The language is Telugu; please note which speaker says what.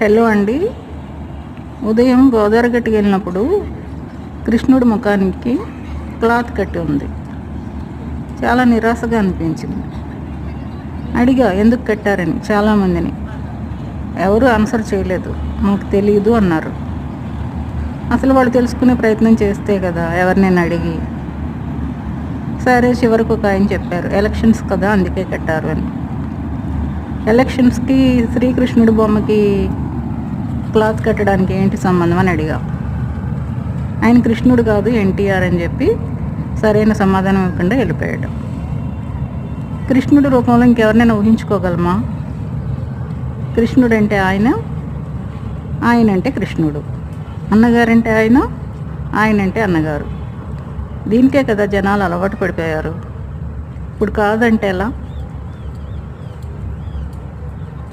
Speaker 1: హలో అండి. ఉదయం గోదావరి గట్టుకు వెళ్ళినప్పుడు కృష్ణుడి ముఖానికి క్లాత్ కట్టి ఉంది. చాలా నిరాశగా అనిపించింది. అడిగా ఎందుకు కట్టారని చాలామందిని. ఎవరు ఆన్సర్ చేయలేదు. మాకు తెలియదు అన్నారు. అసలు వాళ్ళు తెలుసుకునే ప్రయత్నం చేస్తే కదా ఎవరినైనా అడిగి. సరే చివరికి ఒక ఆయన చెప్పారు, ఎలక్షన్స్ కదా అందుకే కట్టారు అని. ఎలక్షన్స్కి శ్రీకృష్ణుడి బొమ్మకి క్లాత్ కట్టడానికి ఏంటి సంబంధం అని అడిగా. ఆయన కృష్ణుడు కాదు ఎన్టీఆర్ అని చెప్పి సరైన సమాధానం ఇవ్వకుండా వెళ్ళిపోయాడు. కృష్ణుడి రూపంలో ఇంకెవరినైనా ఊహించుకోగలమా? కృష్ణుడు అంటే ఆయన, ఆయన అంటే కృష్ణుడు, అన్నగారంటే ఆయన, ఆయన అంటే అన్నగారు. దీనికే కదా జనాలు అలవాటు పడిపోయారు. ఇప్పుడు కాదంటే ఎలా?